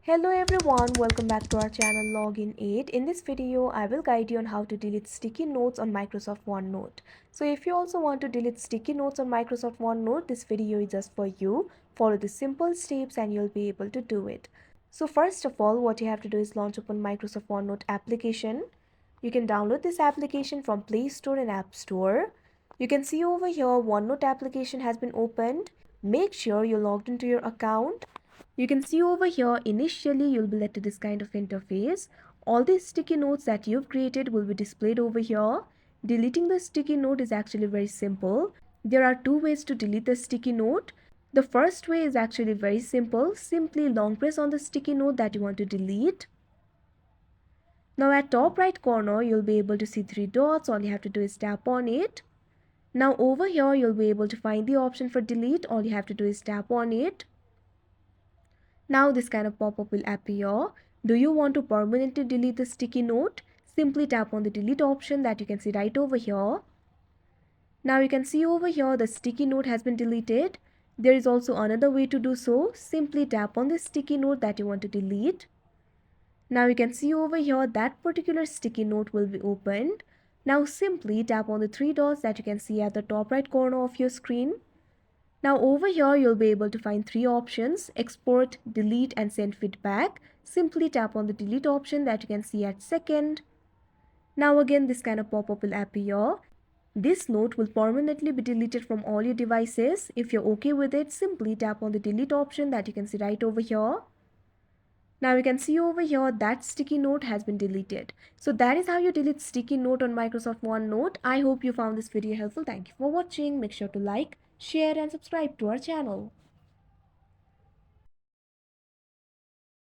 Hello everyone, welcome back to our channel Login 8. In this video, I will guide you on how to delete sticky notes on Microsoft OneNote. So if you also want to delete sticky notes on Microsoft OneNote, this video is just for you. Follow the simple steps and you'll be able to do it. So first of all, what you have to do is launch open Microsoft OneNote application. You can download this application from Play Store and App Store. You can see over here OneNote application has been opened. Make sure you're logged into your account. You can see over here, initially you'll be led to this kind of interface. All these sticky notes that you've created will be displayed over here. Deleting the sticky note is actually very simple. There are two ways to delete the sticky note. The first way is actually very simple. Simply long press on the sticky note that you want to delete. Now at top right corner, you'll be able to see three dots. All you have to do is tap on it. Now over here, you'll be able to find the option for delete. All you have to do is tap on it. Now this kind of pop-up will appear. Do you want to permanently delete the sticky note? Simply tap on the delete option that you can see right over here. Now you can see over here the sticky note has been deleted. There is also another way to do so. Simply tap on the sticky note that you want to delete. Now you can see over here that particular sticky note will be opened. Now simply tap on the three dots that you can see at the top right corner of your screen. Now over here you'll be able to find three options: export, delete and send feedback. Simply tap on the delete option that you can see at second. Now again this kind of pop-up will appear. This note will permanently be deleted from all your devices. If you're okay with it, simply tap on the delete option that you can see right over here. Now you can see over here that sticky note has been deleted. So that is how you delete sticky note on Microsoft OneNote. I hope you found this video helpful. Thank you for watching. Make sure to like, share and subscribe to our channel.